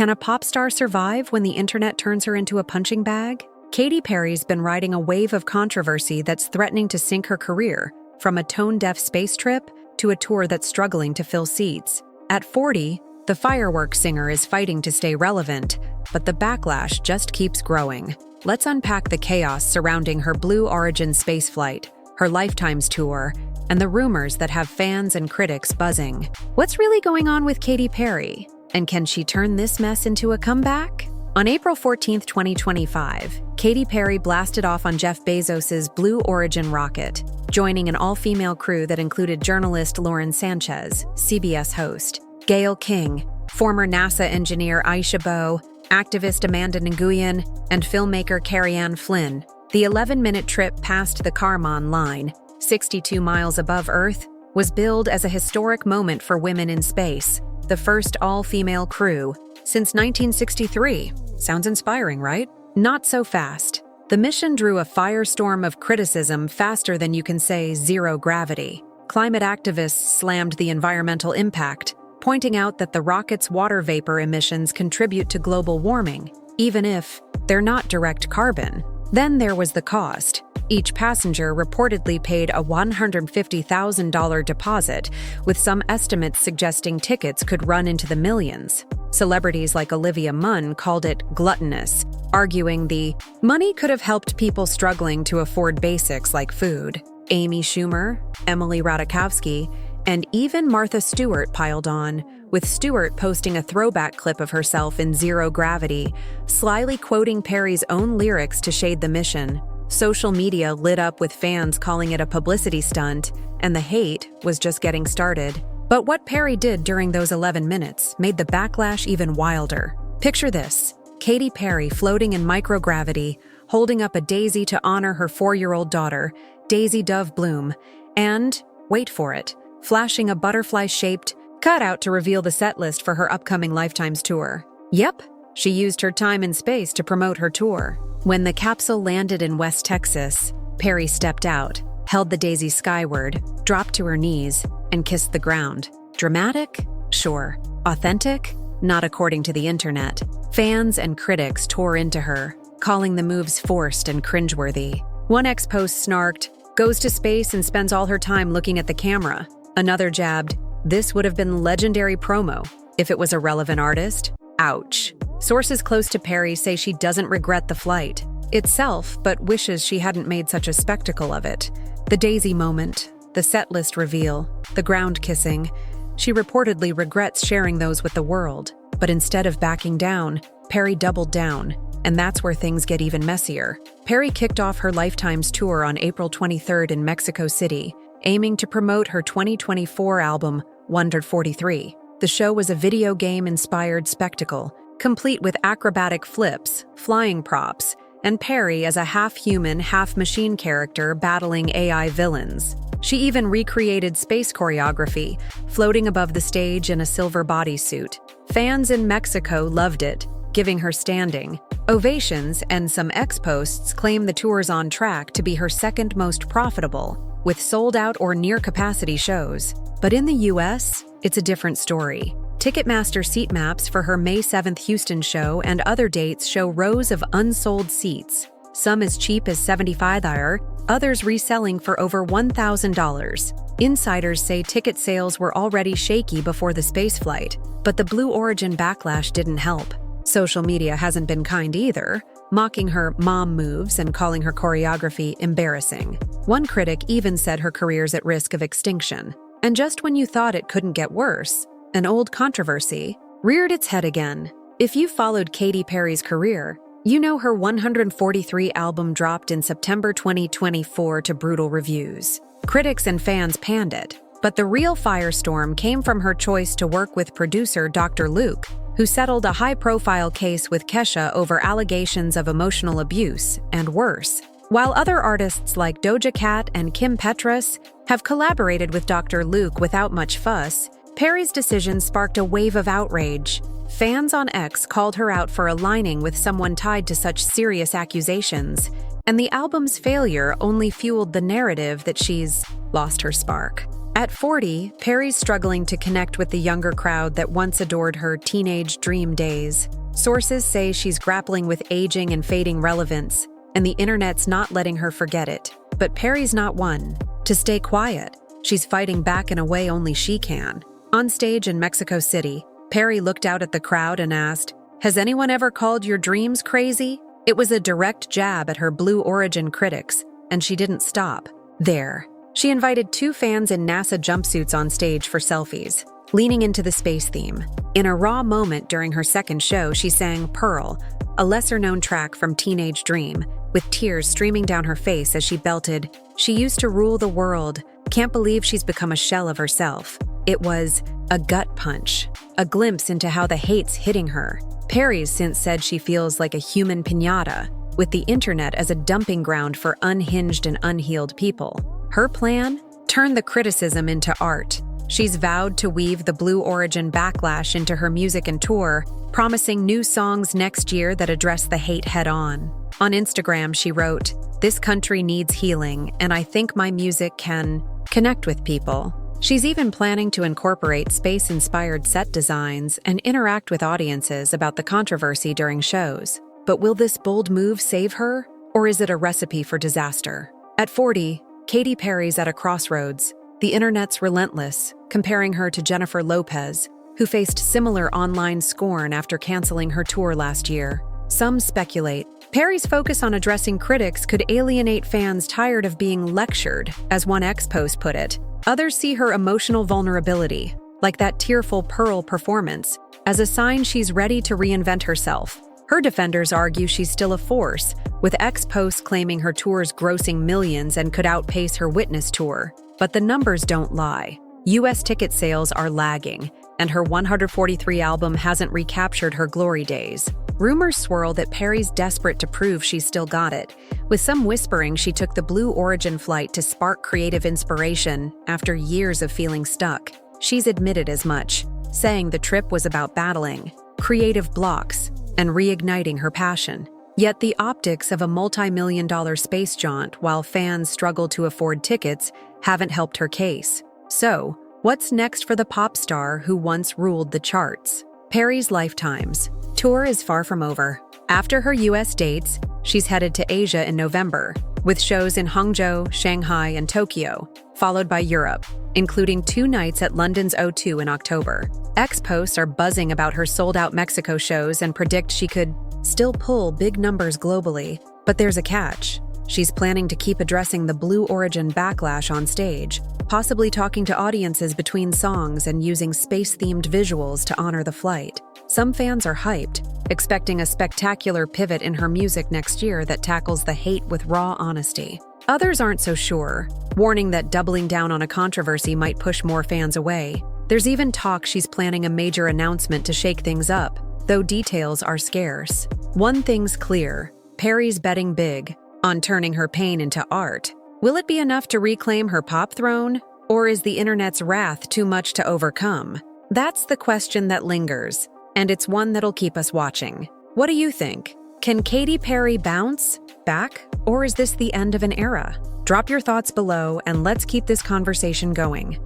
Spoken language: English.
Can a pop star survive when the internet turns her into a punching bag? Katy Perry's been riding a wave of controversy that's threatening to sink her career, from a tone-deaf space trip to a tour that's struggling to fill seats. At 40, the Firework singer is fighting to stay relevant, but the backlash just keeps growing. Let's unpack the chaos surrounding her Blue Origin spaceflight, her Lifetimes tour, and the rumors that have fans and critics buzzing. What's really going on with Katy Perry? And can she turn this mess into a comeback? On April 14, 2025, Katy Perry blasted off on Jeff Bezos's Blue Origin rocket, joining an all-female crew that included journalist Lauren Sanchez, CBS host, Gayle King, former NASA engineer Aisha Bowe, activist Amanda Nguyen, and filmmaker Carrie-Anne Flynn. The 11-minute trip past the Kármán line, 62 miles above Earth, was billed as a historic moment for women in space, the first all-female crew since 1963. Sounds inspiring, right? Not so fast. The mission drew a firestorm of criticism faster than you can say zero gravity. Climate activists slammed the environmental impact, pointing out that the rocket's water vapor emissions contribute to global warming, even if they're not direct carbon. Then there was the cost. Each passenger reportedly paid a $150,000 deposit, with some estimates suggesting tickets could run into the millions. Celebrities like Olivia Munn called it gluttonous, arguing the money could have helped people struggling to afford basics like food. Amy Schumer, Emily Ratajkowski, and even Martha Stewart piled on, with Stewart posting a throwback clip of herself in zero gravity, slyly quoting Perry's own lyrics to shade the mission. Social media lit up with fans calling it a publicity stunt, and the hate was just getting started. But what Perry did during those 11 minutes made the backlash even wilder. Picture this: Katy Perry floating in microgravity, holding up a daisy to honor her 4-year-old daughter, Daisy Dove Bloom, and, wait for it, flashing a butterfly-shaped cutout to reveal the set list for her upcoming Lifetimes tour. Yep, she used her time in space to promote her tour. When the capsule landed in West Texas, Perry stepped out, held the daisy skyward, dropped to her knees, and kissed the ground. Dramatic? Sure. Authentic? Not according to the internet. Fans and critics tore into her, calling the moves forced and cringeworthy. One ex-post snarked, "Goes to space and spends all her time looking at the camera." Another jabbed, "This would have been legendary promo if it was a relevant artist." Ouch. Sources close to Perry say she doesn't regret the flight itself, but wishes she hadn't made such a spectacle of it. The daisy moment, the set list reveal, the ground kissing. She reportedly regrets sharing those with the world, but instead of backing down, Perry doubled down, and that's where things get even messier. Perry kicked off her Lifetimes tour on April 23rd in Mexico City, aiming to promote her 2024 album, Wonder 43. The show was a video game-inspired spectacle, complete with acrobatic flips, flying props, and Perry as a half-human, half-machine character battling AI villains. She even recreated space choreography, floating above the stage in a silver bodysuit. Fans in Mexico loved it, giving her standing ovations, and some ex-posts claim the tour's on track to be her second most profitable, with sold-out or near-capacity shows. But in the US, it's a different story. Ticketmaster seat maps for her May 7th Houston show and other dates show rows of unsold seats, some as cheap as $75, others reselling for over $1,000. Insiders say ticket sales were already shaky before the spaceflight, but the Blue Origin backlash didn't help. Social media hasn't been kind either, mocking her mom moves and calling her choreography embarrassing. One critic even said her career's at risk of extinction. And just when you thought it couldn't get worse, an old controversy reared its head again. If you followed Katy Perry's career, you know her 143 album dropped in September 2024 to brutal reviews. Critics and fans panned it, but the real firestorm came from her choice to work with producer Dr. Luke, who settled a high-profile case with Kesha over allegations of emotional abuse and worse. While other artists like Doja Cat and Kim Petras have collaborated with Dr. Luke without much fuss, Perry's decision sparked a wave of outrage. Fans on X called her out for aligning with someone tied to such serious accusations, and the album's failure only fueled the narrative that she's lost her spark. At 40, Perry's struggling to connect with the younger crowd that once adored her teenage dream days. Sources say she's grappling with aging and fading relevance, and the internet's not letting her forget it. But Perry's not one to stay quiet. She's fighting back in a way only she can. On stage in Mexico City, Perry looked out at the crowd and asked, "Has anyone ever called your dreams crazy?" It was a direct jab at her Blue Origin critics, and she didn't stop there. She invited 2 fans in NASA jumpsuits on stage for selfies, leaning into the space theme. In a raw moment during her second show, she sang Pearl, a lesser-known track from Teenage Dream, with tears streaming down her face as she belted, "She used to rule the world. Can't believe she's become a shell of herself." It was a gut punch, a glimpse into how the hate's hitting her. Perry's since said she feels like a human piñata, with the internet as a dumping ground for unhinged and unhealed people. Her plan? Turn the criticism into art. She's vowed to weave the Blue Origin backlash into her music and tour, promising new songs next year that address the hate head-on. On Instagram, she wrote, "This country needs healing, and I think my music can connect with people." She's even planning to incorporate space-inspired set designs and interact with audiences about the controversy during shows. But will this bold move save her, or is it a recipe for disaster? At 40, Katy Perry's at a crossroads. The internet's relentless, comparing her to Jennifer Lopez, who faced similar online scorn after canceling her tour last year. Some speculate Perry's focus on addressing critics could alienate fans tired of being lectured, as one X-Post put it. Others see her emotional vulnerability, like that tearful Pearl performance, as a sign she's ready to reinvent herself. Her defenders argue she's still a force, with X-Posts claiming her tour's grossing millions and could outpace her Witness tour. But the numbers don't lie. US ticket sales are lagging, and her 143 album hasn't recaptured her glory days. Rumors swirl that Perry's desperate to prove she's still got it, with some whispering she took the Blue Origin flight to spark creative inspiration after years of feeling stuck. She's admitted as much, saying the trip was about battling creative blocks and reigniting her passion. Yet the optics of a multi-million-dollar space jaunt while fans struggle to afford tickets haven't helped her case. So, what's next for the pop star who once ruled the charts? Perry's Lifetimes tour is far from over. After her US dates, she's headed to Asia in November, with shows in Hangzhou, Shanghai, and Tokyo, followed by Europe, including 2 nights at London's O2 in October. X-Posts are buzzing about her sold-out Mexico shows and predict she could still pull big numbers globally. But there's a catch. She's planning to keep addressing the Blue Origin backlash on stage, possibly talking to audiences between songs and using space-themed visuals to honor the flight. Some fans are hyped, expecting a spectacular pivot in her music next year that tackles the hate with raw honesty. Others aren't so sure, warning that doubling down on a controversy might push more fans away. There's even talk she's planning a major announcement to shake things up, though details are scarce. One thing's clear, Perry's betting big on turning her pain into art. Will it be enough to reclaim her pop throne, or is the internet's wrath too much to overcome? That's the question that lingers, and it's one that'll keep us watching. What do you think? Can Katy Perry bounce back, or is this the end of an era? Drop your thoughts below, and let's keep this conversation going.